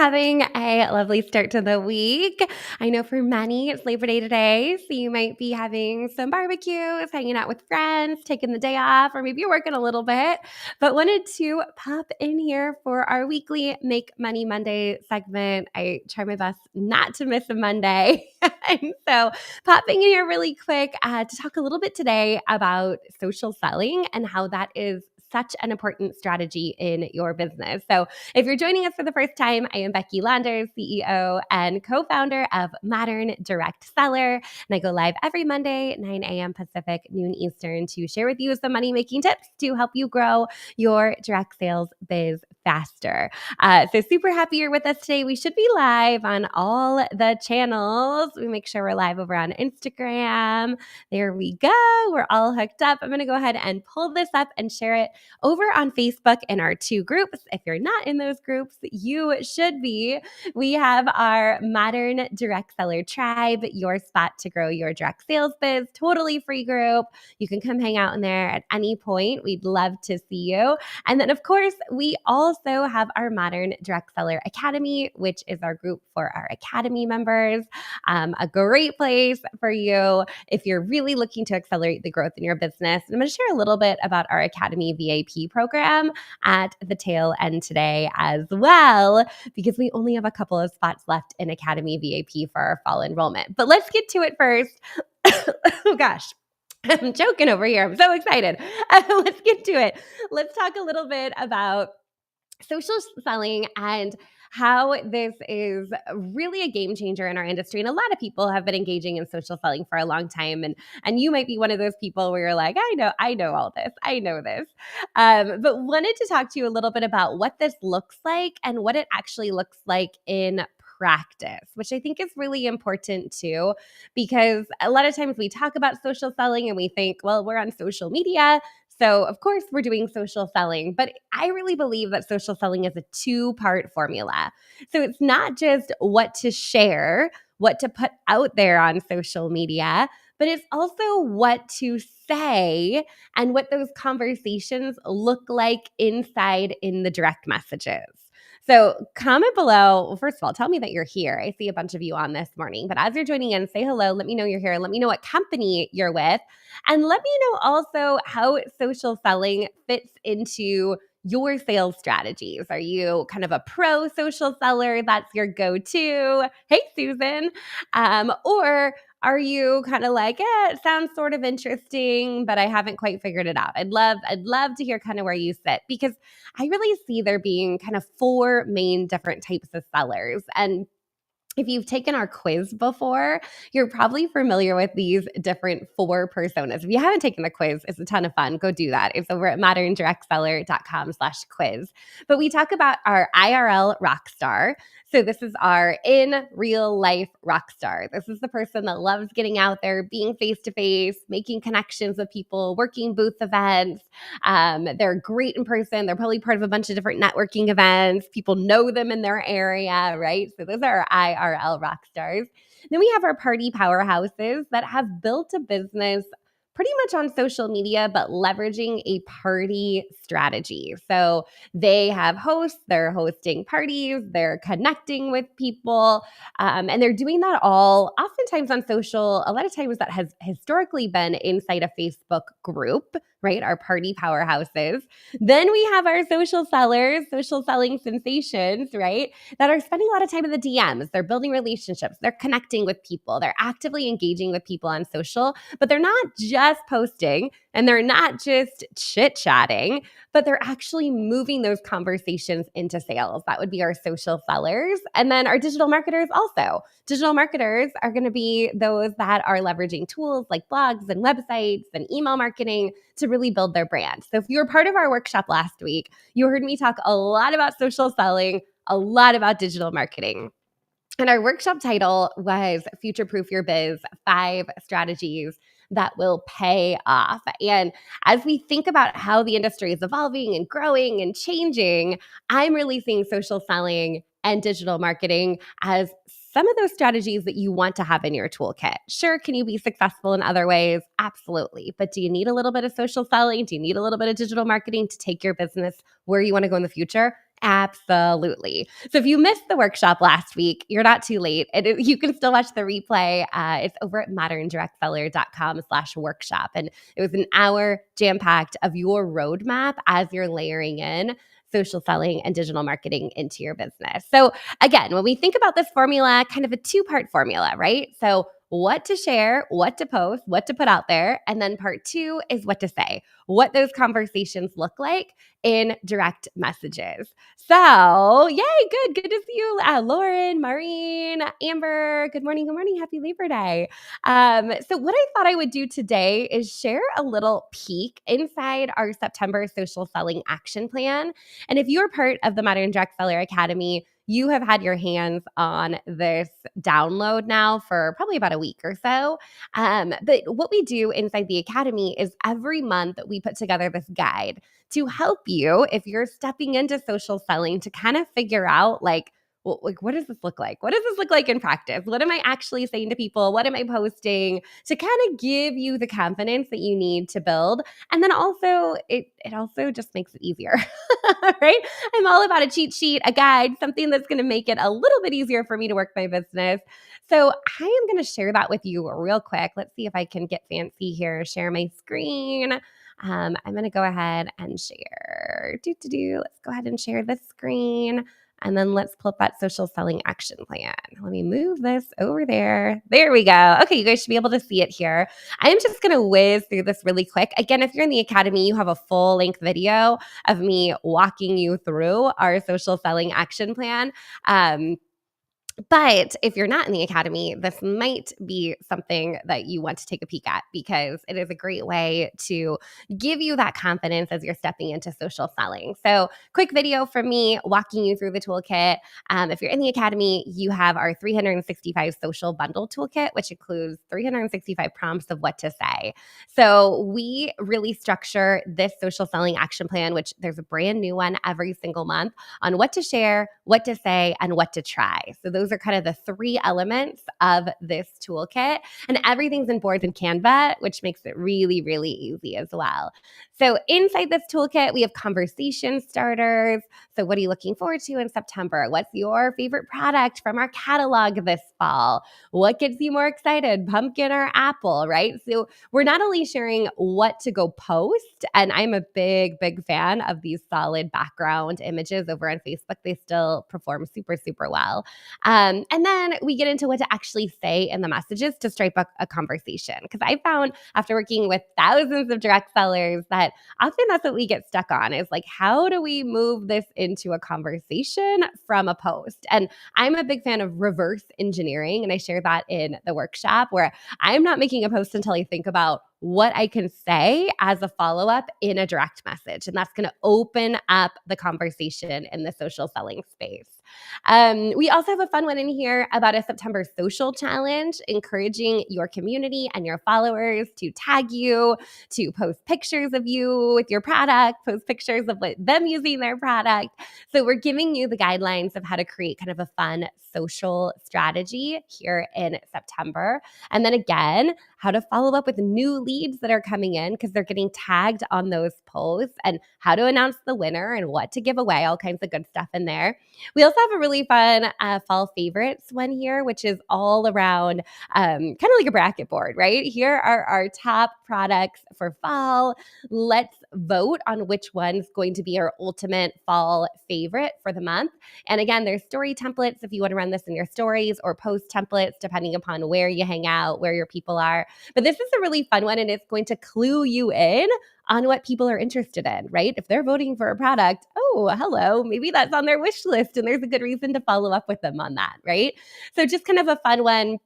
having a lovely start to the week. I know for many it's Labor Day today, so you might be having some barbecues, hanging out with friends, taking the day off, or maybe you're working a little bit, but wanted to pop in here for our weekly Make Money Monday segment. I try my best not to miss a Monday. And so popping in here really quick to talk a little bit today about social selling and how that is such an important strategy in your business. So if you're joining us for the first time, I am Becky Landers, CEO and co-founder of Modern Direct Seller. And I go live every Monday, 9 a.m. Pacific, noon Eastern, to share with you some money-making tips to help you grow your direct sales biz faster. So super happy you're with us today. We should be live on all the channels. We make sure we're live over on Instagram. There we go. We're all hooked up. I'm going to go ahead and pull this up and share it over on Facebook in our two groups. If you're not in those groups, you should be. We have our Modern Direct Seller Tribe, your spot to grow your direct sales biz, totally free group. You can come hang out in there at any point. We'd love to see you. And then, of course, we also have our Modern Direct Seller Academy, which is our group for our Academy members. A great place for you if you're really looking to accelerate the growth in your business. And I'm going to share a little bit about our Academy VIP program at the tail end today as well, because we only have a couple of spots left in Academy VIP for our fall enrollment. But let's get to it first. Oh gosh. I'm joking over here. I'm so excited. Let's get to it. Let's talk a little bit about social selling and how this is really a game changer in our industry. And a lot of people have been engaging in social selling for a long time. And you might be one of those people where you're like, I know all this. I know this. But wanted to talk to you a little bit about what this looks like and what it actually looks like in practice, which I think is really important too, because a lot of times we talk about social selling and we think, well, we're on social media, so of course we're doing social selling, but I really believe that social selling is a two-part formula. So it's not just what to share, what to put out there on social media, but it's also what to say and what those conversations look like inside in the direct messages. So comment below. Well, first of all, tell me that you're here. I see a bunch of you on this morning, but as you're joining in, say hello. Let me know you're here. Let me know what company you're with. And let me know also how social selling fits into your sales strategies. Are you kind of a pro social seller? That's your go-to. Hey, Susan. Or are you kind of like, it sounds sort of interesting, but I haven't quite figured it out? I'd love to hear kind of where you sit, because I really see there being kind of four main different types of sellers. And if you've taken our quiz before, you're probably familiar with these different four personas. If you haven't taken the quiz, it's a ton of fun. Go do that. It's over at moderndirectseller.com/quiz. But we talk about our IRL rock star. So this is our in real life rock star. This is the person that loves getting out there, being face-to-face, making connections with people, working booth events. They're great in person. They're probably part of a bunch of different networking events. People know them in their area, right? So those are our IRL rock stars. Then we have our party powerhouses that have built a business pretty much on social media, but leveraging a party strategy. So they have hosts, they're hosting parties, they're connecting with people, and they're doing that all oftentimes on social. A lot of times that has historically been inside a Facebook group, right? Our party powerhouses. Then we have our social sellers, social selling sensations, right? That are spending a lot of time in the DMs. They're building relationships. They're connecting with people. They're actively engaging with people on social, but they're not just posting and they're not just chit-chatting, but they're actually moving those conversations into sales. That would be our social sellers. And then our digital marketers also. Digital marketers are going to be those that are leveraging tools like blogs and websites and email marketing to really build their brand. So if you were part of our workshop last week, you heard me talk a lot about social selling, a lot about digital marketing. And our workshop title was Future Proof Your Biz, 5 Strategies that Will Pay Off. And as we think about how the industry is evolving and growing and changing, I'm really seeing social selling and digital marketing as some of those strategies that you want to have in your toolkit. Sure, can you be successful in other ways? Absolutely. But do you need a little bit of social selling? Do you need a little bit of digital marketing to take your business where you want to go in the future? Absolutely. So if you missed the workshop last week, you're not too late. You can still watch the replay. It's over at moderndirectseller.com/workshop. And it was an hour jam-packed of your roadmap as you're layering in social selling and digital marketing into your business. So again, when we think about this formula, kind of a two-part formula, right? So what to share, what to post, what to put out there. And then part two is what to say, what those conversations look like in direct messages. So, yay, good to see you, Lauren, Maureen, Amber. Good morning, happy Labor Day. So what I thought I would do today is share a little peek inside our September social selling action plan. And if you're part of the Modern Direct Seller Academy, you have had your hands on this download now for probably about a week or so. But what we do inside the Academy is every month we put together this guide to help you if you're stepping into social selling to kind of figure out what does this look like? What does this look like in practice? What am I actually saying to people? What am I posting to kind of give you the confidence that you need to build? And then also, it also just makes it easier, right? I'm all about a cheat sheet, a guide, something that's going to make it a little bit easier for me to work my business. So I am going to share that with you real quick. Let's see if I can get fancy here. Share my screen. I'm going to go ahead and share. Let's go ahead and share the screen. And then let's pull up that social selling action plan. Let me move this over there. There we go. Okay, you guys should be able to see it here. I am just going to whiz through this really quick. Again, if you're in the Academy, you have a full length video of me walking you through our social selling action plan. But if you're not in the Academy, this might be something that you want to take a peek at because it is a great way to give you that confidence as you're stepping into social selling. So quick video from me walking you through the toolkit. If you're in the Academy, you have our 365 social bundle toolkit, which includes 365 prompts of what to say. So we really structure this social selling action plan, which there's a brand new one every single month on what to share, what to say, and what to try. So those are kind of the three elements of this toolkit. And everything's in Boards and Canva, which makes it really, really easy as well. So inside this toolkit, we have conversation starters. So what are you looking forward to in September? What's your favorite product from our catalog this fall? What gets you more excited? Pumpkin or apple, right? So we're not only sharing what to go post, and I'm a big, big fan of these solid background images over on Facebook. They still perform super, super well. And then we get into what to actually say in the messages to strike up a conversation. Because I found after working with thousands of direct sellers that often that's what we get stuck on is like, how do we move this into a conversation from a post? And I'm a big fan of reverse engineering. And I share that in the workshop where I'm not making a post until I think about what I can say as a follow-up in a direct message. And that's going to open up the conversation in the social selling space. We also have a fun one in here about a September social challenge, encouraging your community and your followers to tag you, to post pictures of you with your product, post pictures of them using their product. So we're giving you the guidelines of how to create kind of a fun social strategy here in September. And then again, how to follow up with new leads that are coming in because they're getting tagged on those posts, and how to announce the winner and what to give away, all kinds of good stuff in there. We also have a really fun fall favorites one here, which is all around kind of like a bracket board, right? Here are our top products for fall. Let's vote on which one's going to be our ultimate fall favorite for the month. And again, there's story templates if you want to run this in your stories, or post templates depending upon where you hang out, where your people are. But this is a really fun one, and it's going to clue you in on what people are interested in, right? If they're voting for a product, oh, hello, maybe that's on their wish list and there's a good reason to follow up with them on that, right? So just kind of a fun one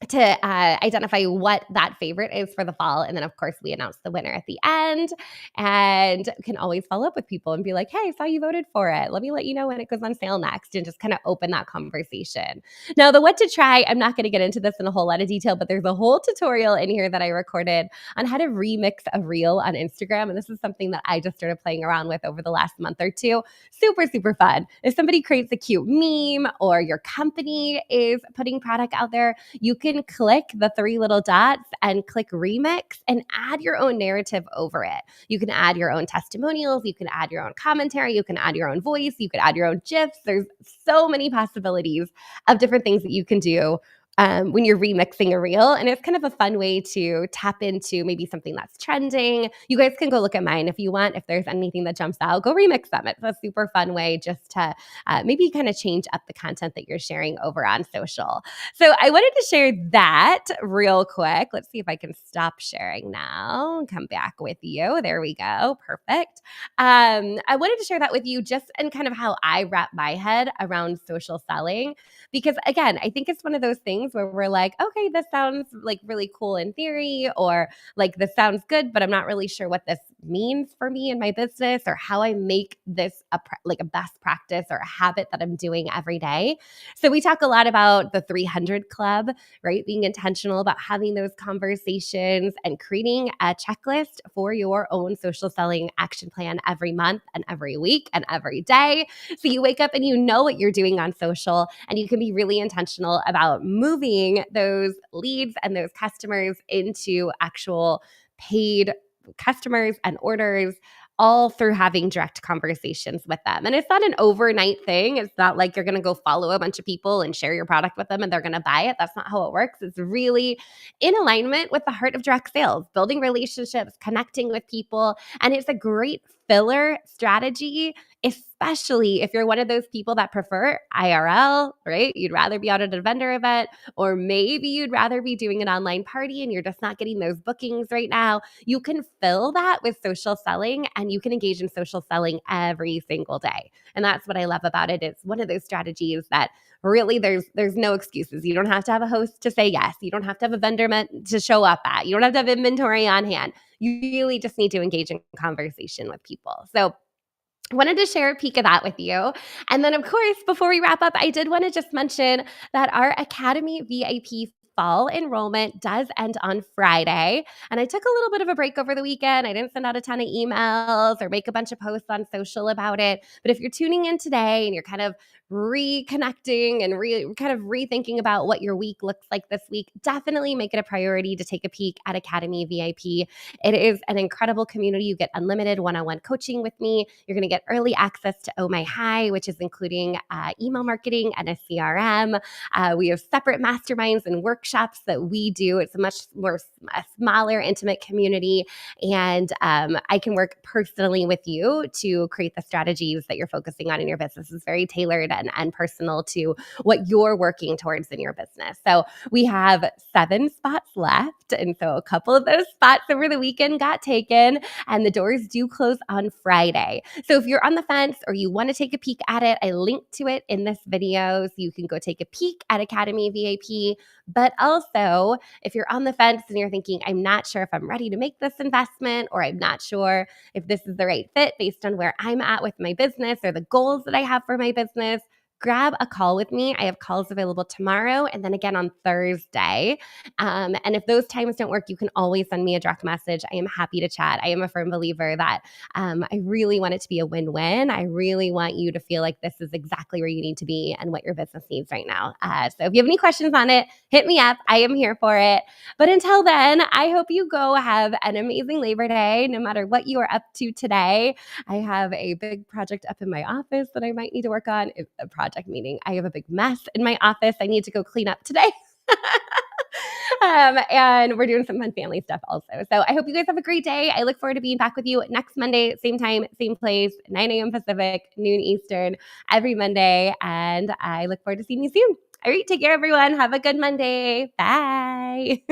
to identify what that favorite is for the fall. And then, of course, we announce the winner at the end, and can always follow up with people and be like, hey, I saw you voted for it. Let me let you know when it goes on sale next, and just kind of open that conversation. Now, the what to try, I'm not going to get into this in a whole lot of detail, but there's a whole tutorial in here that I recorded on how to remix a reel on Instagram. And this is something that I just started playing around with over the last month or two. Super, super fun. If somebody creates a cute meme or your company is putting product out there, you can can click the three little dots and click remix and add your own narrative over it. You can add your own testimonials, you can add your own commentary, you can add your own voice, you can add your own GIFs. There's so many possibilities of different things that you can do when you're remixing a reel. And it's kind of a fun way to tap into maybe something that's trending. You guys can go look at mine if you want. If there's anything that jumps out, go remix them. It's a super fun way just to maybe kind of change up the content that you're sharing over on social. So I wanted to share that real quick. Let's see if I can stop sharing now and come back with you. There we go. Perfect. I wanted to share that with you just in kind of how I wrap my head around social selling. Because again, I think it's one of those things where we're like, okay, this sounds like really cool in theory, or like this sounds good, but I'm not really sure what this means for me in my business or how I make this like a best practice or a habit that I'm doing every day. So we talk a lot about the 300 Club, right? Being intentional about having those conversations and creating a checklist for your own social selling action plan every month and every week and every day. So you wake up and you know what you're doing on social, and you can be really intentional about moving those leads and those customers into actual paid customers and orders, all through having direct conversations with them. And it's not an overnight thing. It's not like you're going to go follow a bunch of people and share your product with them and they're going to buy it. That's not how it works. It's really in alignment with the heart of direct sales, building relationships, connecting with people. And it's a great filler strategy, especially if you're one of those people that prefer IRL, right? You'd rather be out at a vendor event, or maybe you'd rather be doing an online party and you're just not getting those bookings right now. You can fill that with social selling, and you can engage in social selling every single day. And that's what I love about it. It's one of those strategies that really there's no excuses. You don't have to have a host to say yes. You don't have to have a vendor to show up at. You don't have to have inventory on hand. You really just need to engage in conversation with people. So I wanted to share a peek of that with you. And then, of course, before we wrap up, I did want to just mention that our Academy VIP fall enrollment does end on Friday. And I took a little bit of a break over the weekend. I didn't send out a ton of emails or make a bunch of posts on social about it. But if you're tuning in today and you're kind of reconnecting and kind of rethinking about what your week looks like this week, definitely make it a priority to take a peek at Academy VIP. It is an incredible community. You get unlimited one-on-one coaching with me. You're going to get early access to Oh My High, which is including email marketing and a CRM. We have separate masterminds and workshops that we do. It's a much more a smaller, intimate community. And I can work personally with you to create the strategies that you're focusing on in your business. It's very tailored and personal to what you're working towards in your business. So we have 7 spots left. And so a couple of those spots over the weekend got taken, and the doors do close on Friday. So if you're on the fence or you want to take a peek at it, I linked to it in this video. So you can go take a peek at Academy VIP. But also, if you're on the fence and you're thinking, I'm not sure if I'm ready to make this investment, or I'm not sure if this is the right fit based on where I'm at with my business or the goals that I have for my business, grab a call with me. I have calls available tomorrow and then again on Thursday. And if those times don't work, you can always send me a direct message. I am happy to chat. I am a firm believer that I really want it to be a win-win. I really want you to feel like this is exactly where you need to be and what your business needs right now. So if you have any questions on it, hit me up. I am here for it. But until then, I hope you go have an amazing Labor Day, no matter what you are up to today. I have a big project up in my office that I might need to work on. It's a project meeting. I have a big mess in my office I need to go clean up today. And we're doing some fun family stuff also. So I hope you guys have a great day. I look forward to being back with you next Monday, same time, same place, 9 a.m. Pacific, noon Eastern, every Monday. And I look forward to seeing you soon. All right, take care, everyone. Have a good Monday. Bye.